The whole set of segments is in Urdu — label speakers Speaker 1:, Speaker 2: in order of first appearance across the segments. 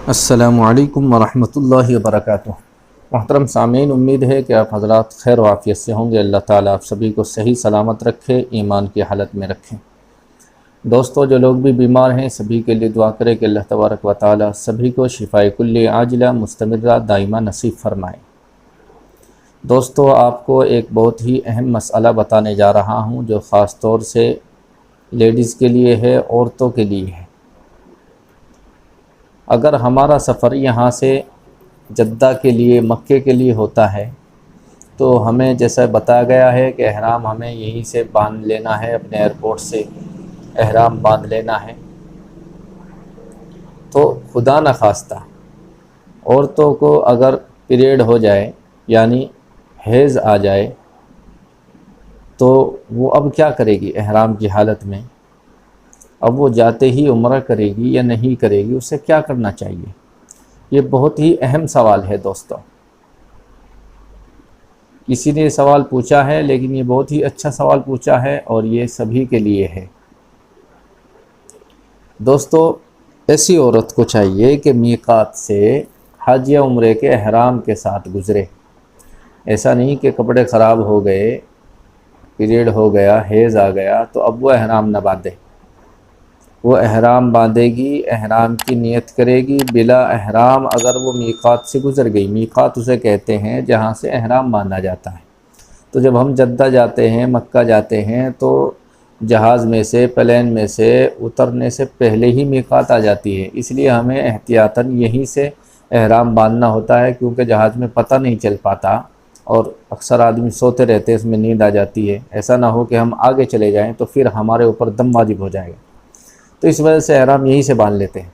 Speaker 1: السلام علیکم ورحمۃ اللہ وبرکاتہ۔ محترم سامعین، امید ہے کہ آپ حضرات خیر و عافیت سے ہوں گے۔ اللہ تعالیٰ آپ سبھی کو صحیح سلامت رکھے، ایمان کی حالت میں رکھیں۔ دوستو، جو لوگ بھی بیمار ہیں سبھی کے لیے دعا کرے کہ اللہ تبارک و تعالیٰ سبھی کو شفائے کلی عاجلہ مستمرہ دائمہ نصیب فرمائے۔ دوستو، آپ کو ایک بہت ہی اہم مسئلہ بتانے جا رہا ہوں جو خاص طور سے لیڈیز کے لیے ہے، عورتوں کے لیے ہے۔ اگر ہمارا سفر یہاں سے جدہ کے لیے، مکے کے لیے ہوتا ہے تو ہمیں جیسا بتایا گیا ہے کہ احرام ہمیں یہیں سے باندھ لینا ہے، اپنے ایئرپورٹ سے احرام باندھ لینا ہے۔ تو خدا نخواستہ عورتوں کو اگر پیریڈ ہو جائے یعنی حیض آ جائے تو وہ اب کیا کرے گی احرام کی حالت میں؟ اب وہ جاتے ہی عمرہ کرے گی یا نہیں کرے گی؟ اسے کیا کرنا چاہیے؟ یہ بہت ہی اہم سوال ہے دوستو۔ کسی نے سوال پوچھا ہے لیکن یہ بہت ہی اچھا سوال پوچھا ہے اور یہ سبھی کے لیے ہے۔ دوستو، ایسی عورت کو چاہیے کہ میقات سے حج یا عمرے کے احرام کے ساتھ گزرے۔ ایسا نہیں کہ کپڑے خراب ہو گئے، پیریڈ ہو گیا، حیض آ گیا تو اب وہ احرام نہ باندھے۔ وہ احرام باندھے گی، احرام کی نیت کرے گی بلا احرام۔ اگر وہ میقات سے گزر گئی، میقات اسے کہتے ہیں جہاں سے احرام باندھا جاتا ہے۔ تو جب ہم جدہ جاتے ہیں، مکہ جاتے ہیں تو جہاز میں سے، پلین میں سے اترنے سے پہلے ہی میقات آ جاتی ہے۔ اس لیے ہمیں احتیاطاً یہیں سے احرام باندھنا ہوتا ہے، کیونکہ جہاز میں پتہ نہیں چل پاتا اور اکثر آدمی سوتے رہتے ہیں، اس میں نیند آ جاتی ہے۔ ایسا نہ ہو کہ ہم آگے چلے جائیں تو پھر ہمارے اوپر دم واجب ہو جائے گا۔ تو اس وجہ سے احرام یہیں سے باندھ لیتے ہیں۔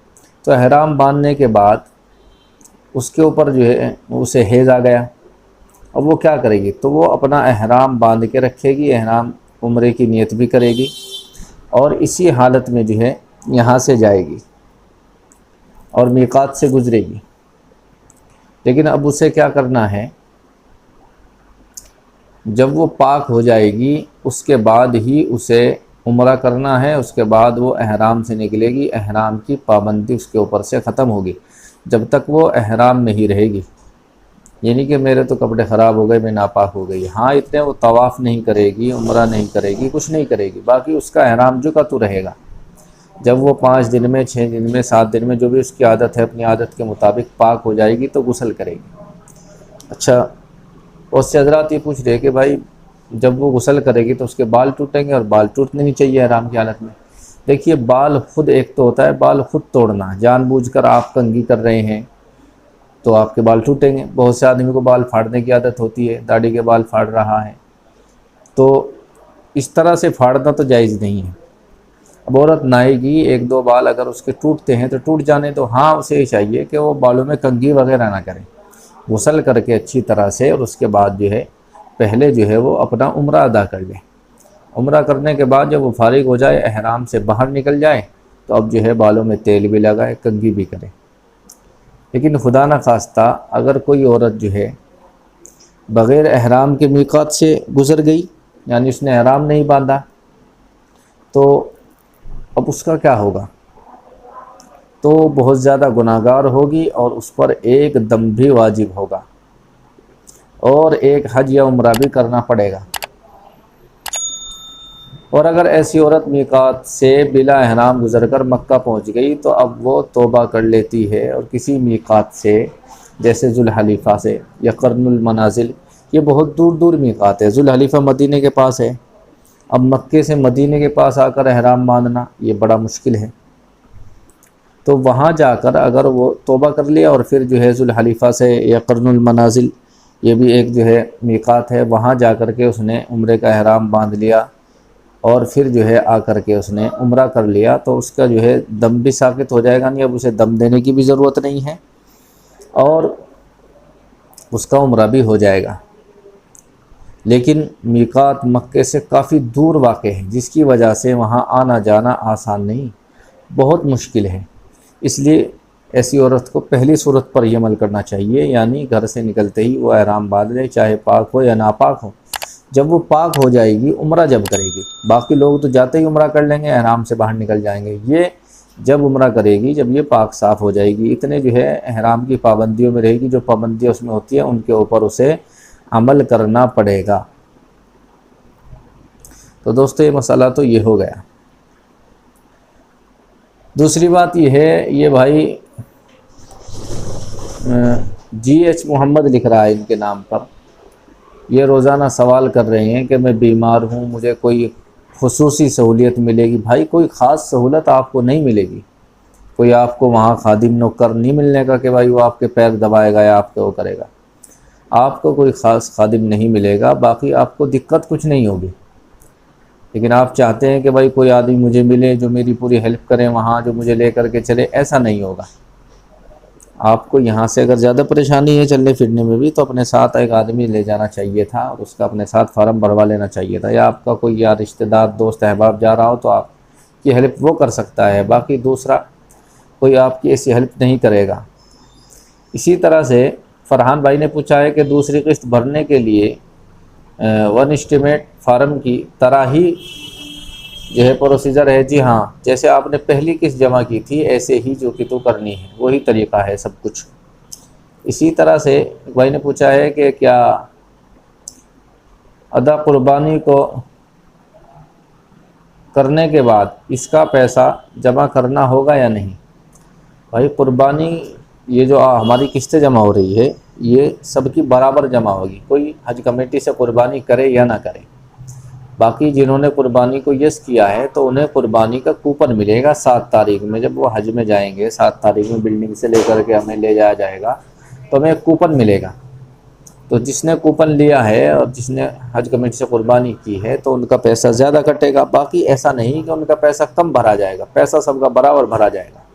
Speaker 1: تو احرام باندھنے کے بعد اس کے اوپر جو ہے اسے حیض آ گیا، اب وہ کیا کرے گی؟ تو وہ اپنا احرام باندھ کے رکھے گی، احرام عمرے کی نیت بھی کرے گی اور اسی حالت میں جو ہے یہاں سے جائے گی اور میقات سے گزرے گی۔ لیکن اب اسے کیا کرنا ہے؟ جب وہ پاک ہو جائے گی اس کے بعد ہی اسے عمرہ کرنا ہے۔ اس کے بعد وہ احرام سے نکلے گی، احرام کی پابندی اس کے اوپر سے ختم ہوگی جب تک وہ احرام میں ہی رہے گی۔ یعنی کہ میرے تو کپڑے خراب ہو گئے، میں ناپاک ہو گئی، ہاں اتنے وہ طواف نہیں کرے گی، عمرہ نہیں کرے گی، کچھ نہیں کرے گی، باقی اس کا احرام جو کا تو رہے گا۔ جب وہ 5 دن میں، 6 دن میں، 7 دن میں جو بھی اس کی عادت ہے، اپنی عادت کے مطابق پاک ہو جائے گی تو غسل کرے گی۔ اچھا، اس سے حضرات یہ پوچھ رہے کہ بھائی جب وہ غسل کرے گی تو اس کے بال ٹوٹیں گے، اور بال ٹوٹنے نہیں چاہیے احرام کی حالت میں۔ دیکھیے، بال خود ایک تو ہوتا ہے بال خود توڑنا، جان بوجھ کر آپ کنگھی کر رہے ہیں تو آپ کے بال ٹوٹیں گے۔ بہت سے آدمی کو بال پھاڑنے کی عادت ہوتی ہے، داڑھی کے بال پھاڑ رہا ہے، تو اس طرح سے پھاڑنا تو جائز نہیں ہے۔ اب عورت نہائے گی، 1-2 بال اگر اس کے ٹوٹتے ہیں تو ٹوٹ جانے تو، ہاں اسے یہ چاہیے کہ وہ بالوں میں کنگھی وغیرہ نہ کرے، غسل کر کے اچھی طرح سے، اور اس کے بعد جو ہے پہلے جو ہے وہ اپنا عمرہ ادا کر لے۔ عمرہ کرنے کے بعد جب وہ فارغ ہو جائے، احرام سے باہر نکل جائے تو اب جو ہے بالوں میں تیل بھی لگائے، کنگھی بھی کرے۔ لیکن خدا نخواستہ اگر کوئی عورت جو ہے بغیر احرام کے میقات سے گزر گئی، یعنی اس نے احرام نہیں باندھا، تو اب اس کا کیا ہوگا؟ تو بہت زیادہ گناہگار ہوگی اور اس پر ایک دم بھی واجب ہوگا اور ایک حج یا عمرہ بھی کرنا پڑے گا۔ اور اگر ایسی عورت میقات سے بلا احرام گزر کر مکہ پہنچ گئی تو اب وہ توبہ کر لیتی ہے اور کسی میقات سے، جیسے ذوالحلیفہ سے یا قرن المنازل، یہ بہت دور دور میقات ہے۔ ذوالحلیفہ مدینے کے پاس ہے، اب مکے سے مدینے کے پاس آ کر احرام باندھنا یہ بڑا مشکل ہے۔ تو وہاں جا کر اگر وہ توبہ کر لیا اور پھر جو ہے ذوالحلیفہ سے یا قرن المنازل، یہ بھی ایک جو ہے میقات ہے، وہاں جا کر کے اس نے عمرے کا احرام باندھ لیا اور پھر جو ہے آ کر کے اس نے عمرہ کر لیا تو اس کا جو ہے دم بھی ساقط ہو جائے گا، نہیں اب اسے دم دینے کی بھی ضرورت نہیں ہے اور اس کا عمرہ بھی ہو جائے گا۔ لیکن میقات مکے سے کافی دور واقع ہے، جس کی وجہ سے وہاں آنا جانا آسان نہیں، بہت مشکل ہے۔ اس لیے ایسی عورت کو پہلی صورت پر یہ عمل کرنا چاہیے، یعنی گھر سے نکلتے ہی وہ احرام باندھ لے، چاہے پاک ہو یا ناپاک ہو۔ جب وہ پاک ہو جائے گی، عمرہ جب کرے گی، باقی لوگ تو جاتے ہی عمرہ کر لیں گے، احرام سے باہر نکل جائیں گے، یہ جب عمرہ کرے گی، جب یہ پاک صاف ہو جائے گی، اتنے جو ہے احرام کی پابندیوں میں رہے گی، جو پابندیاں اس میں ہوتی ہیں ان کے اوپر اسے عمل کرنا پڑے گا۔ تو دوستو یہ مسئلہ تو یہ ہو گیا۔ دوسری بات یہ ہے، یہ بھائی جی ایچ محمد لکھ رہا ہے ان کے نام پر، یہ روزانہ سوال کر رہے ہیں کہ میں بیمار ہوں، مجھے کوئی خصوصی سہولیت ملے گی؟ بھائی کوئی خاص سہولت آپ کو نہیں ملے گی، کوئی آپ کو وہاں خادم نوکر نہیں ملنے کا کہ بھائی وہ آپ کے پیر دبائے گا یا آپ کو وہ کرے گا، آپ کو کوئی خاص خادم نہیں ملے گا، باقی آپ کو دقت کچھ نہیں ہوگی۔ لیکن آپ چاہتے ہیں کہ بھائی کوئی آدمی مجھے ملے جو میری پوری ہیلپ کرے وہاں، جو مجھے لے کر کے چلے، ایسا نہیں ہوگا۔ آپ کو یہاں سے اگر زیادہ پریشانی ہے چلنے پھرنے میں بھی، تو اپنے ساتھ ایک آدمی لے جانا چاہیے تھا اور اس کا اپنے ساتھ فارم بھروا لینا چاہیے تھا، یا آپ کا کوئی یا رشتہ دار دوست احباب جا رہا ہو تو آپ کی ہیلپ وہ کر سکتا ہے، باقی دوسرا کوئی آپ کی ایسی ہیلپ نہیں کرے گا۔ اسی طرح سے فرحان بھائی نے پوچھا ہے کہ دوسری قسط بھرنے کے لیے ون اسٹیمیٹ فارم کی طرح ہی جو ہے پروسیجر ہے؟ جی ہاں، جیسے آپ نے پہلی قسط جمع کی تھی ایسے ہی جو کہ تو کرنی ہے، وہی طریقہ ہے سب کچھ۔ اسی طرح سے بھائی نے پوچھا ہے کہ کیا ادا قربانی کو کرنے کے بعد اس کا پیسہ جمع کرنا ہوگا یا نہیں؟ بھائی قربانی یہ جو ہماری قسطیں جمع ہو رہی ہے یہ سب کی برابر جمع ہوگی، کوئی حج کمیٹی سے قربانی کرے یا نہ کرے۔ باقی جنہوں نے قربانی کو یس کیا ہے تو انہیں قربانی کا کوپن ملے گا 7 تاریخ میں، جب وہ حج میں جائیں گے 7 تاریخ میں بلڈنگ سے لے کر کے ہمیں لے جایا جائے گا تو ہمیں ایک کوپن ملے گا۔ تو جس نے کوپن لیا ہے اور جس نے حج کمیٹی سے قربانی کی ہے تو ان کا پیسہ زیادہ کٹے گا، باقی ایسا نہیں کہ ان کا پیسہ کم بھرا جائے گا، پیسہ سب کا برابر بھرا جائے گا۔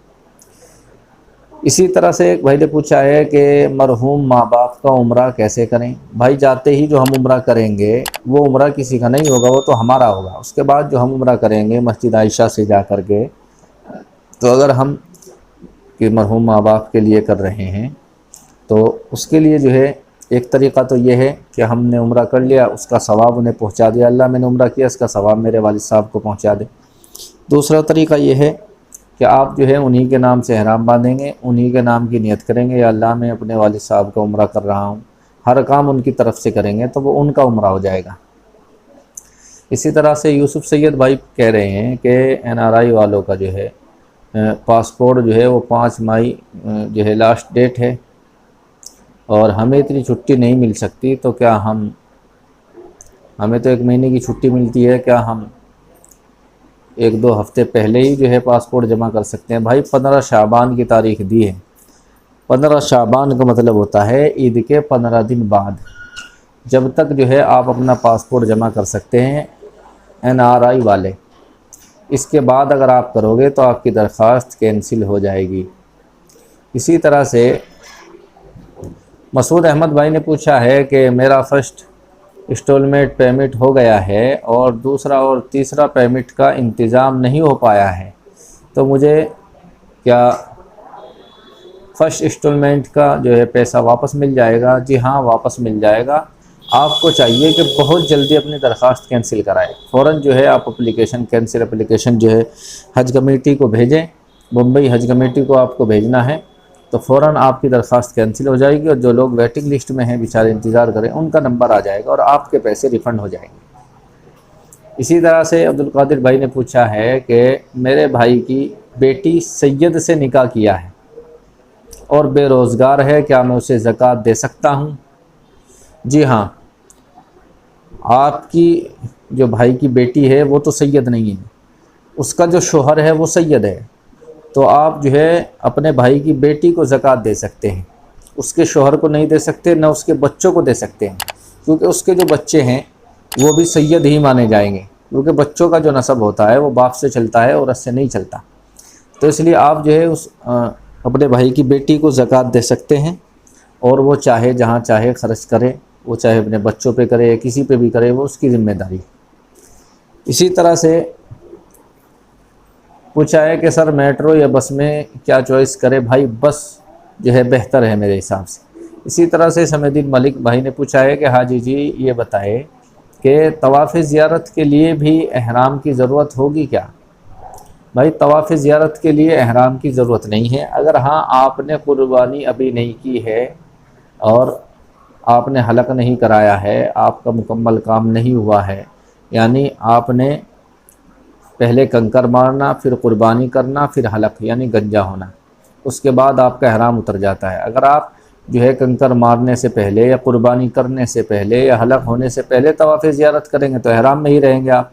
Speaker 1: اسی طرح سے ایک بھائی نے پوچھا ہے کہ مرحوم ماں باپ کا عمرہ کیسے کریں؟ بھائی جاتے ہی جو ہم عمرہ کریں گے وہ عمرہ کسی کا نہیں ہوگا، وہ تو ہمارا ہوگا۔ اس کے بعد جو ہم عمرہ کریں گے مسجد عائشہ سے جا کر کے، تو اگر ہم کہ مرحوم ماں باپ کے لیے کر رہے ہیں تو اس کے لیے جو ہے ایک طریقہ تو یہ ہے کہ ہم نے عمرہ کر لیا، اس کا ثواب انہیں پہنچا دیا، اللہ میں نے عمرہ کیا اس کا ثواب میرے والد صاحب کو پہنچا دے۔ دوسرا طریقہ یہ ہے کہ آپ جو ہے انہی کے نام سے احرام باندھیں گے، انہی کے نام کی نیت کریں گے، یا اللہ میں اپنے والد صاحب کا عمرہ کر رہا ہوں، ہر کام ان کی طرف سے کریں گے تو وہ ان کا عمرہ ہو جائے گا۔ اسی طرح سے یوسف سید بھائی کہہ رہے ہیں کہ NRI والوں کا جو ہے پاسپورٹ جو ہے وہ 5 مئی جو ہے لاسٹ ڈیٹ ہے اور ہمیں اتنی چھٹی نہیں مل سکتی، تو کیا ہمیں تو 1 مہینے کی چھٹی ملتی ہے، کیا ہم 1-2 ہفتے پہلے ہی جو ہے پاسپورٹ جمع کر سکتے ہیں؟ بھائی 15 شعبان کی تاریخ دی ہے، 15 شعبان کا مطلب ہوتا ہے عید کے 15 دن بعد، جب تک جو ہے آپ اپنا پاسپورٹ جمع کر سکتے ہیں NRI والے۔ اس کے بعد اگر آپ کرو گے تو آپ کی درخواست کینسل ہو جائے گی۔ اسی طرح سے مسعود احمد بھائی نے پوچھا ہے کہ میرا فرسٹ انسٹالمنٹ پیمنٹ ہو گیا ہے اور دوسرا اور تیسرا پیمنٹ کا انتظام نہیں ہو پایا ہے، تو مجھے کیا فرسٹ انسٹالمنٹ کا جو ہے پیسہ واپس مل جائے گا؟ جی ہاں، واپس مل جائے گا۔ آپ کو چاہیے کہ بہت جلدی اپنی درخواست کینسل کرائیں، فوراً جو ہے آپ اپلیکیشن کینسل اپلیکیشن جو ہے حج کمیٹی کو بھیجیں، بمبئی حج کمیٹی کو آپ کو بھیجنا ہے، تو فوراً آپ کی درخواست کینسل ہو جائے گی، اور جو لوگ ویٹنگ لسٹ میں ہیں بیچارے انتظار کریں ان کا نمبر آ جائے گا اور آپ کے پیسے ریفنڈ ہو جائیں گے۔ اسی طرح سے عبدالقادر بھائی نے پوچھا ہے کہ میرے بھائی کی بیٹی سید سے نکاح کیا ہے اور بے روزگار ہے، کیا میں اسے زکوٰۃ دے سکتا ہوں؟ جی ہاں، آپ کی جو بھائی کی بیٹی ہے وہ تو سید نہیں ہے، اس کا جو شوہر ہے وہ سید ہے، تو آپ جو ہے اپنے بھائی کی بیٹی کو زکوٰۃ دے سکتے ہیں، اس کے شوہر کو نہیں دے سکتے، نہ اس کے بچوں کو دے سکتے ہیں، کیونکہ اس کے جو بچے ہیں وہ بھی سید ہی مانے جائیں گے، کیونکہ بچوں کا جو نسب ہوتا ہے وہ باپ سے چلتا ہے اور اس سے نہیں چلتا۔ تو اس لیے آپ جو ہے اپنے بھائی کی بیٹی کو زکوٰۃ دے سکتے ہیں، اور وہ چاہے جہاں چاہے خرچ کرے، وہ چاہے اپنے بچوں پہ کرے یا کسی پہ بھی کرے، وہ اس کی ذمہ داری۔ اسی طرح سے پوچھا ہے کہ سر میٹرو یا بس میں کیا چوائس کرے؟ بھائی بس جو ہے بہتر ہے میرے حساب سے۔ اسی طرح سے سمید ملک بھائی نے پوچھا ہے کہ حاجی جی یہ بتائے کہ طواف زیارت کے لیے بھی احرام کی ضرورت ہوگی کیا؟ بھائی طواف زیارت کے لیے احرام کی ضرورت نہیں ہے، اگر ہاں آپ نے قربانی ابھی نہیں کی ہے اور آپ نے حلق نہیں کرایا ہے، آپ کا مکمل کام نہیں ہوا ہے، یعنی آپ نے پہلے کنکر مارنا، پھر قربانی کرنا، پھر حلق یعنی گنجا ہونا، اس کے بعد آپ کا احرام اتر جاتا ہے۔ اگر آپ جو ہے کنکر مارنے سے پہلے یا قربانی کرنے سے پہلے یا حلق ہونے سے پہلے طواف زیارت کریں گے تو احرام میں ہی رہیں گے آپ۔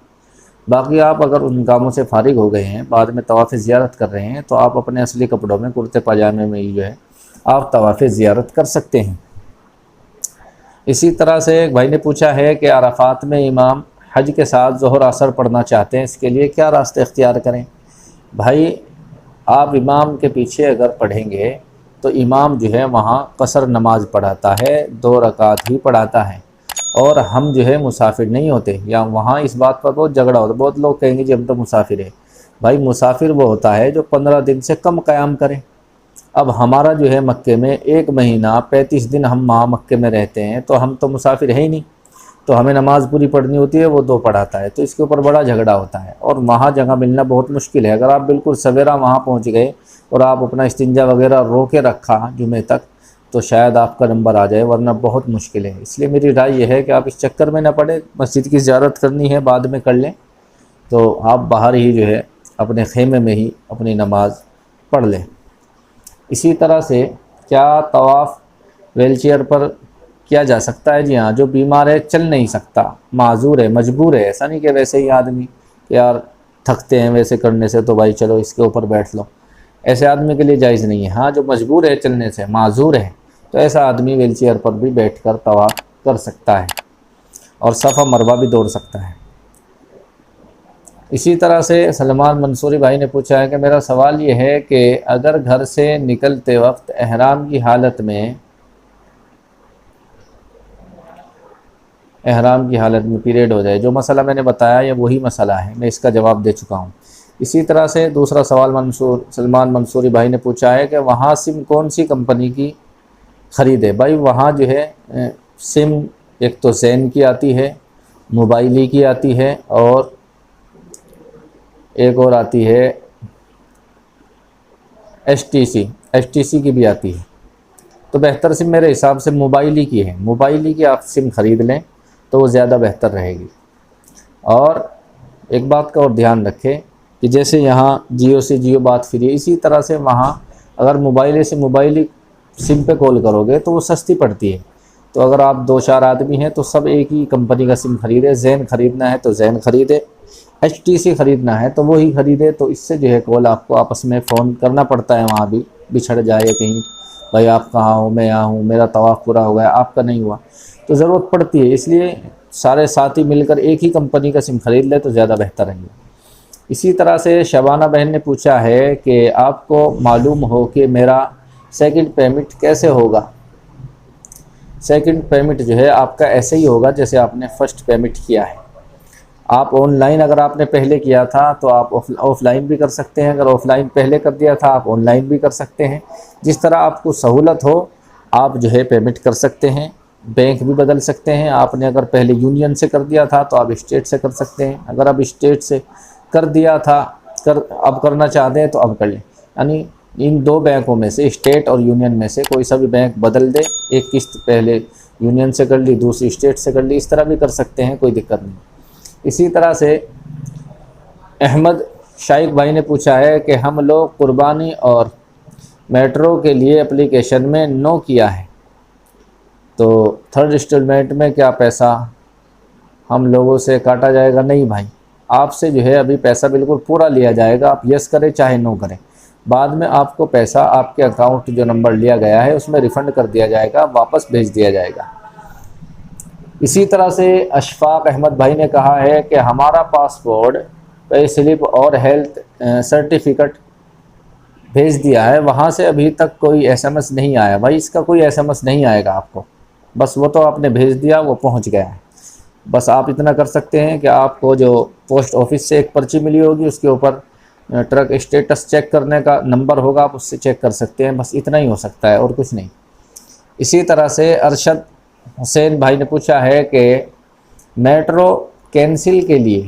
Speaker 1: باقی آپ اگر ان کاموں سے فارغ ہو گئے ہیں، بعد میں طواف زیارت کر رہے ہیں، تو آپ اپنے اصلی کپڑوں میں کرتے پاجامے میں ہی جو ہے آپ طواف زیارت کر سکتے ہیں۔ اسی طرح سے ایک بھائی نے پوچھا ہے کہ عرفات میں امام حج کے ساتھ ظہر اثر پڑھنا چاہتے ہیں، اس کے لیے کیا راستہ اختیار کریں؟ بھائی آپ امام کے پیچھے اگر پڑھیں گے تو امام جو ہے وہاں قصر نماز پڑھاتا ہے، 2 رکعت ہی پڑھاتا ہے، اور ہم جو ہے مسافر نہیں ہوتے، یا وہاں اس بات پر بہت جھگڑا ہوتا ہے۔ بہت لوگ کہیں گے جی ہم تو مسافر ہیں۔ بھائی مسافر وہ ہوتا ہے جو 15 دن سے کم قیام کرے۔ اب ہمارا جو ہے مکے میں 1 مہینہ 35 دن ہم وہاں مکے میں رہتے ہیں، تو ہم تو مسافر ہیں ہی نہیں، تو ہمیں نماز پوری پڑھنی ہوتی ہے، وہ 2 پڑھاتا ہے، تو اس کے اوپر بڑا جھگڑا ہوتا ہے، اور وہاں جگہ ملنا بہت مشکل ہے۔ اگر آپ بالکل سویرا وہاں پہنچ گئے اور آپ اپنا استنجا وغیرہ رو کے رکھا جمعے تک، تو شاید آپ کا نمبر آ جائے، ورنہ بہت مشکل ہے۔ اس لیے میری رائے یہ ہے کہ آپ اس چکر میں نہ پڑیں، مسجد کی زیارت کرنی ہے بعد میں کر لیں، تو آپ باہر ہی جو ہے اپنے خیمے میں ہی اپنی نماز پڑھ لیں۔ اسی طرح سے کیا طواف ویل چیئر پر کیا جا سکتا ہے؟ جی ہاں، جو بیمار ہے، چل نہیں سکتا، معذور ہے، مجبور ہے، ایسا نہیں کہ ویسے ہی آدمی کہ یار تھکتے ہیں ویسے کرنے سے تو بھائی چلو اس کے اوپر بیٹھ لو، ایسے آدمی کے لیے جائز نہیں ہے۔ ہاں جو مجبور ہے چلنے سے، معذور ہے، تو ایسا آدمی ویل چیئر پر بھی بیٹھ کر طواف کر سکتا ہے اور صفا مروہ بھی دوڑ سکتا ہے۔ اسی طرح سے سلمان منصوری بھائی نے پوچھا ہے کہ میرا سوال یہ ہے کہ اگر گھر سے نکلتے وقت احرام کی حالت میں پیریڈ ہو جائے، جو مسئلہ میں نے بتایا یہ وہی مسئلہ ہے، میں اس کا جواب دے چکا ہوں۔ اسی طرح سے دوسرا سوال سلمان منصوری بھائی نے پوچھا ہے کہ وہاں سم کون سی کمپنی کی خریدے؟ بھائی وہاں جو ہے سم ایک تو زین کی آتی ہے، موبائلی کی آتی ہے، اور ایک اور آتی ہے ایس ٹی سی کی بھی آتی ہے، تو بہتر سم میرے حساب سے موبائلی کی ہے، موبائلی کی آپ سم خرید لیں تو وہ زیادہ بہتر رہے گی۔ اور ایک بات کا اور دھیان رکھیں کہ جیسے یہاں جیو سے جیو بات فری ہے، اسی طرح سے وہاں اگر موبائل سے موبائلی سم پہ کال کرو گے تو وہ سستی پڑتی ہے، تو اگر آپ 2-4 آدمی ہیں تو سب ایک ہی کمپنی کا سم خریدے، زین خریدنا ہے تو زین خریدے، ایچ ٹی سی خریدنا ہے تو وہی خریدے، تو اس سے جو ہے کال آپ کو آپس میں فون کرنا پڑتا ہے، وہاں بھی بچھڑ جائے کہیں بھائی آپ کہاں ہو، میں یہاں ہوں، میرا طواف پورا ہو گیا، آپ کا نہیں ہوا، تو ضرورت پڑتی ہے، اس لیے سارے ساتھی مل کر ایک ہی کمپنی کا سم خرید لے تو زیادہ بہتر رہیں گے۔ اسی طرح سے شبانہ بہن نے پوچھا ہے کہ آپ کو معلوم ہو کہ میرا سیکنڈ پیمنٹ کیسے ہوگا؟ سیکنڈ پیمنٹ جو ہے آپ کا ایسے ہی ہوگا جیسے آپ نے فرسٹ پیمنٹ کیا ہے۔ آپ آن لائن اگر آپ نے پہلے کیا تھا تو آپ آف لائن بھی کر سکتے ہیں، اگر آف لائن پہلے کر دیا تھا آپ آن لائن بھی کر سکتے ہیں، جس طرح آپ کو سہولت ہو آپ جو ہے پیمنٹ کر سکتے ہیں۔ بینک بھی بدل سکتے ہیں، آپ نے اگر پہلے یونین سے کر دیا تھا تو آپ اسٹیٹ سے کر سکتے ہیں، اگر آپ اسٹیٹ سے کر دیا تھا اب کرنا چاہتے ہیں تو اب کر لیں، یعنی ان 2 بینکوں میں سے اسٹیٹ اور یونین میں سے کوئی سا بھی بینک بدل دے، ایک قسط پہلے یونین سے کر لی دوسری اسٹیٹ سے کر لی، اس طرح بھی کر سکتے ہیں، کوئی دقت نہیں۔ اسی طرح سے احمد شائق بھائی نے پوچھا ہے کہ ہم لوگ قربانی اور میٹرو کے لیے اپلیکیشن میں نو کیا ہے، تو 3rd انسٹالمنٹ میں کیا پیسہ ہم لوگوں سے کاٹا جائے گا؟ نہیں بھائی، آپ سے جو ہے ابھی پیسہ بالکل پورا لیا جائے گا، آپ یس کریں چاہے نو کریں، بعد میں آپ کو پیسہ آپ کے اکاؤنٹ جو نمبر لیا گیا ہے اس میں ریفنڈ کر دیا جائے گا، واپس بھیج دیا جائے گا۔ اسی طرح سے اشفاق احمد بھائی نے کہا ہے کہ ہمارا پاسپورٹ، پے سلپ اور ہیلتھ سرٹیفکیٹ بھیج دیا ہے، وہاں سے ابھی تک کوئی ایس ایم ایس نہیں آیا۔ بھائی اس کا کوئی ایس ایم ایس نہیں آئے گا آپ کو، بس وہ تو آپ نے بھیج دیا، وہ پہنچ گیا ہے۔ بس آپ اتنا کر سکتے ہیں کہ آپ کو جو پوسٹ آفس سے ایک پرچی ملی ہوگی اس کے اوپر ٹرک اسٹیٹس چیک کرنے کا نمبر ہوگا، آپ اس سے چیک کر سکتے ہیں، بس اتنا ہی ہو سکتا ہے اور کچھ نہیں۔ اسی طرح سے ارشد حسین بھائی نے پوچھا ہے کہ میٹرو کینسل کے لیے